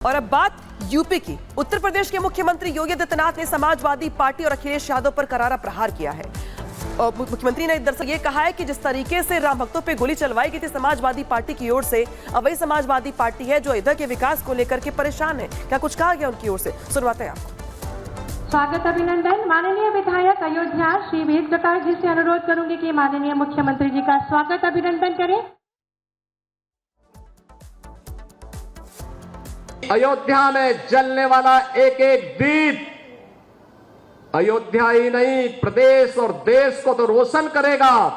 और अब बात यूपी की। उत्तर प्रदेश के मुख्यमंत्री योगी आदित्यनाथ ने समाजवादी पार्टी और अखिलेश यादव पर करारा प्रहार किया है। मुख्यमंत्री ने दरअसल ये कहा है कि जिस तरीके से राम भक्तों पे गोली चलवाई गई थी समाजवादी पार्टी की ओर से, अब वही समाजवादी पार्टी है जो इधर के विकास को लेकर के परेशान है। क्या कुछ कहा गया उनकी ओर से, सुनवाते हैं आपको। स्वागत अभिनंदन। माननीय विधायक अयोध्या श्री वेद प्रकाश जी से अनुरोध करूंगी कि माननीय मुख्यमंत्री जी का स्वागत अभिनंदन करें। अयोध्या में जलने वाला एक एक दीप अयोध्या ही नहीं प्रदेश और देश को तो रोशन करेगा,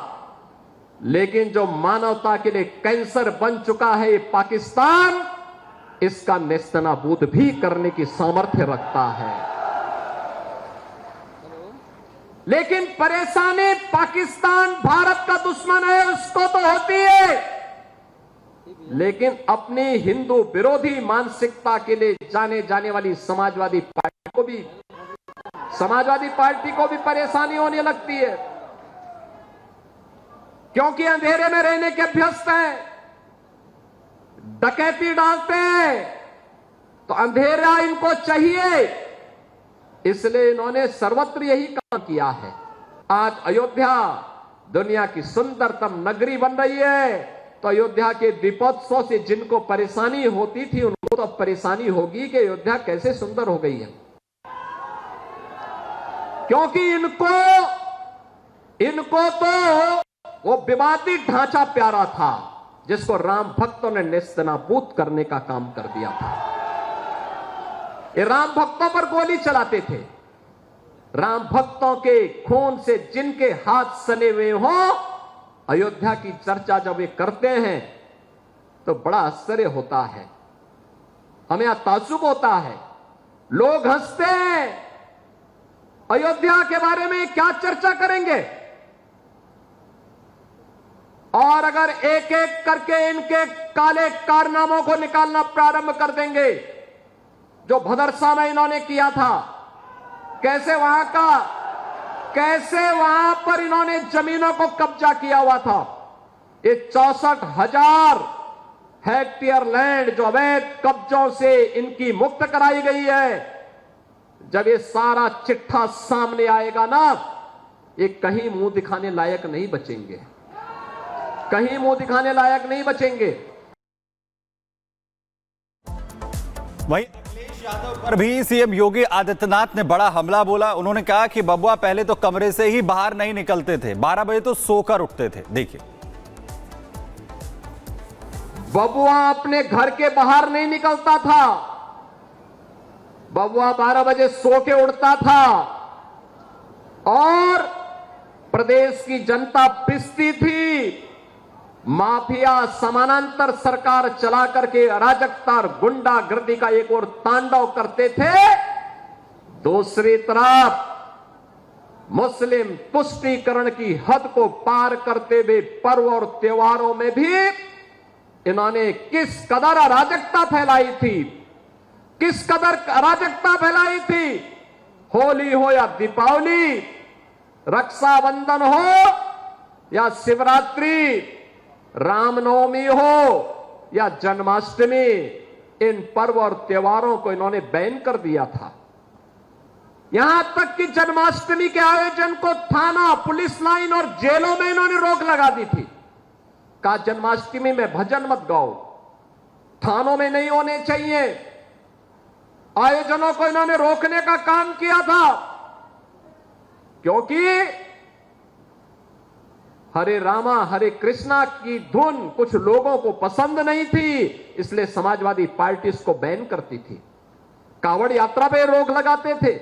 लेकिन जो मानवता के लिए कैंसर बन चुका है ये पाकिस्तान, इसका नेस्तनाबूद भी करने की सामर्थ्य रखता है। लेकिन परेशानी पाकिस्तान भारत का दुश्मन है उसको तो होती है, लेकिन अपनी हिंदू विरोधी मानसिकता के लिए जाने वाली समाजवादी पार्टी को भी परेशानी होने लगती है, क्योंकि अंधेरे में रहने के अभ्यस्त हैं, डकैती डालते हैं तो अंधेरा इनको चाहिए, इसलिए इन्होंने सर्वत्र यही काम किया है। आज अयोध्या दुनिया की सुंदरतम नगरी बन रही है, तो अयोध्या के दीपोत्सव से जिनको परेशानी होती थी उनको तो परेशानी होगी कि अयोध्या कैसे सुंदर हो गई है, क्योंकि इनको तो वो विवादित ढांचा प्यारा था जिसको राम भक्तों ने नेस्तनाबूद करने का काम कर दिया था। ये राम भक्तों पर गोली चलाते थे, राम भक्तों के खून से जिनके हाथ सने हुए हों, अयोध्या की चर्चा जब वे करते हैं तो बड़ा आश्चर्य होता है, हमें ताज्जुब होता है, लोग हंसते हैं। अयोध्या के बारे में क्या चर्चा करेंगे, और अगर एक एक करके इनके काले कारनामों को निकालना प्रारंभ कर देंगे, जो भदरसा में इन्होंने किया था, कैसे वहां पर इन्होंने जमीनों को कब्जा किया हुआ था, ये 64,000 हेक्टेयर लैंड जो अवैध कब्जों से इनकी मुक्त कराई गई है, जब ये सारा चिट्ठा सामने आएगा ना, ये कहीं मुंह दिखाने लायक नहीं बचेंगे, कहीं मुंह दिखाने लायक नहीं बचेंगे। वहीं अखिलेश यादव पर भी सीएम योगी आदित्यनाथ ने बड़ा हमला बोला। उन्होंने कहा कि बबुआ पहले तो कमरे से ही बाहर नहीं निकलते थे, 12 बजे तो सोकर उठते थे। देखिए, बबुआ अपने घर के बाहर नहीं निकलता था, बबुआ 12 बजे सो के उठता था, और प्रदेश की जनता पिसती थी। माफिया समानांतर सरकार चला करके अराजकता और गुंडागर्दी का एक और तांडव करते थे, दूसरी तरफ मुस्लिम तुष्टीकरण की हद को पार करते हुए पर्व और त्योहारों में भी इन्होंने किस कदर अराजकता फैलाई थी, किस कदर अराजकता फैलाई थी। होली हो या दीपावली, रक्षाबंधन हो या शिवरात्रि, रामनवमी हो या जन्माष्टमी, इन पर्व और त्योहारों को इन्होंने बैन कर दिया था। यहां तक कि जन्माष्टमी के आयोजन को थाना, पुलिस लाइन और जेलों में इन्होंने रोक लगा दी थी। कहा जन्माष्टमी में भजन मत गाओ, थानों में नहीं होने चाहिए। आयोजनों को इन्होंने रोकने का काम किया था, क्योंकि हरे रामा हरे कृष्णा की धुन कुछ लोगों को पसंद नहीं थी, इसलिए समाजवादी पार्टी इसको बैन करती थी। कांवड़ यात्रा पे रोक लगाते थे,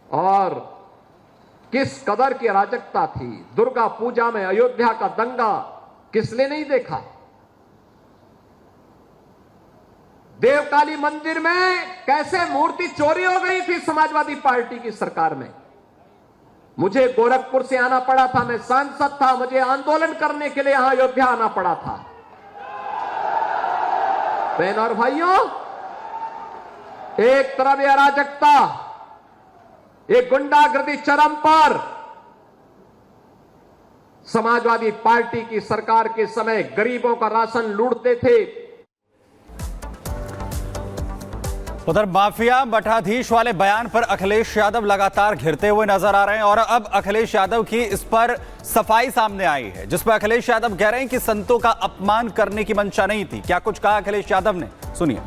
और किस कदर की अराजकता थी। दुर्गा पूजा में अयोध्या का दंगा किसने नहीं देखा। देवकाली मंदिर में कैसे मूर्ति चोरी हो गई थी समाजवादी पार्टी की सरकार में। मुझे गोरखपुर से आना पड़ा था, मैं सांसद था, मुझे आंदोलन करने के लिए यहां अयोध्या आना पड़ा था। बहनों और भाइयों, एक तरफ ये अराजकता, ये गुंडागर्दी चरम पर, समाजवादी पार्टी की सरकार के समय गरीबों का राशन लूटते थे। उधर माफिया मठाधीश वाले बयान पर अखिलेश यादव लगातार घिरते हुए नजर आ रहे हैं और अब अखिलेश यादव की इस पर सफाई सामने आई है, जिस पर अखिलेश यादव कह रहे हैं कि संतों का अपमान करने की मंशा नहीं थी। क्या कुछ कहा अखिलेश यादव ने, सुनिए।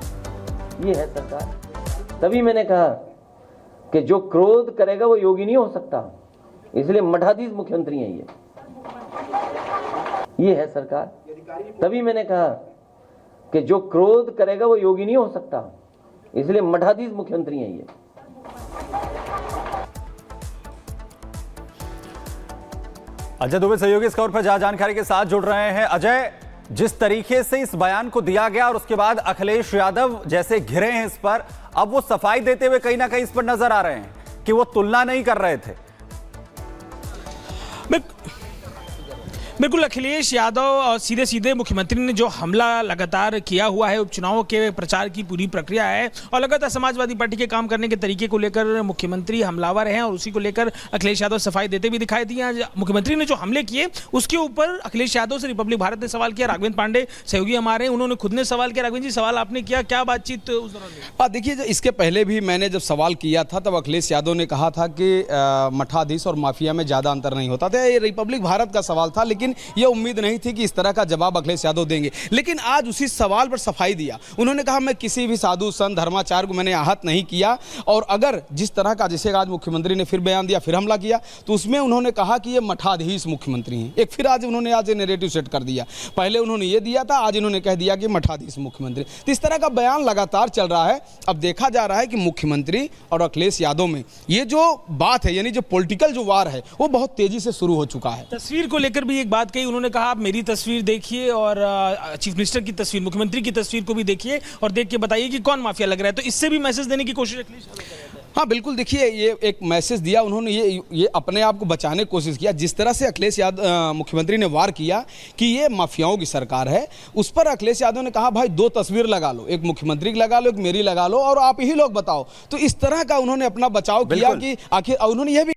ये है सरकार, तभी मैंने कहा कि जो क्रोध करेगा वो योगी नहीं हो सकता, इसलिए मठाधीश मुख्यमंत्री हैं ये है सरकार, तभी मैंने कहा कि जो क्रोध करेगा वो योगी नहीं हो सकता, इसलिए मठाधीश मुख्यमंत्री हैं ये। अजय दुबे सहयोगी इस खबर पर जानकारी के साथ जुड़ रहे हैं। अजय, जिस तरीके से इस बयान को दिया गया और उसके बाद अखिलेश यादव जैसे घिरे हैं इस पर, अब वो सफाई देते हुए कहीं ना कहीं इस पर नजर आ रहे हैं कि वो तुलना नहीं कर रहे थे। बिल्कुल, अखिलेश यादव और सीधे सीधे मुख्यमंत्री ने जो हमला लगातार किया हुआ है उपचुनावों के प्रचार की पूरी प्रक्रिया है और लगातार समाजवादी पार्टी के काम करने के तरीके को लेकर मुख्यमंत्री हमलावर हैं और उसी को लेकर अखिलेश यादव सफाई देते भी दिखाई दिए। मुख्यमंत्री ने जो हमले किए उसके ऊपर अखिलेश यादव से रिपब्लिक भारत ने सवाल किया, राघवेंद्र पांडे सहयोगी हमारे उन्होंने खुद ने सवाल किया। राघवेंद्र जी, सवाल आपने किया, क्या बातचीत उस दौरान? देखिए, इसके पहले भी मैंने जब सवाल किया था तब अखिलेश यादव ने कहा था कि मठाधीश और माफिया में ज़्यादा अंतर नहीं होता था। ये रिपब्लिक भारत का सवाल था, लेकिन ये उम्मीद नहीं थी कि इस तरह का जवाब अखिलेश यादव देंगे। लेकिन आज उसी सवाल पर सफाई दिया। उन्होंने कहा मैं किसी भी साधु संत धर्माचार्य को मैंने आहत नहीं किया, और अगर जिस तरह का, जैसे आज मुख्यमंत्री ने फिर बयान दिया, फिर हमला किया, तो उसमें उन्होंने कहा कि ये मठाधीश मुख्यमंत्री हैं। एक फिर आज उन्होंने नैरेटिव सेट कर दिया। पहले उन्होंने ये दिया था, आज इन्होंने कह दिया कि मठाधीश मुख्यमंत्री। तो इस तरह का बयान लगातार चल रहा है। अब देखा जा रहा है कि मुख्यमंत्री और अखिलेश यादव में ये जो बात है, यानी जो पॉलिटिकल जो वार है, वो बहुत तेजी से शुरू हो चुका है। तस्वीर को लेकर भी एक बात कही, उन्होंने कहा आप मेरी तस्वीर देखिए और चीफ मिनिस्टर की तस्वीर, मुख्यमंत्री की तस्वीर को भी देखिए और देख के बताइए कि कौन माफिया लग रहा है। तो इससे भी मैसेज देने की कोशिश अखिलेश यादव कर रहे थे। हाँ बिल्कुल, देखिए ये एक मैसेज दिया उन्होंने, ये अपने आप को बचाने की कोशिश किया। जिस तरह से अखिलेश यादव मुख्यमंत्री ने वार किया कि ये माफियाओं की सरकार है, उस पर अखिलेश यादव ने कहा भाई दो तस्वीर लगा लो, एक मुख्यमंत्री की लगा लो, एक मेरी लगा लो और आप ही लोग बताओ। तो इस तरह का उन्होंने अपना बचाव किया कि आखिर उन्होंने यह भी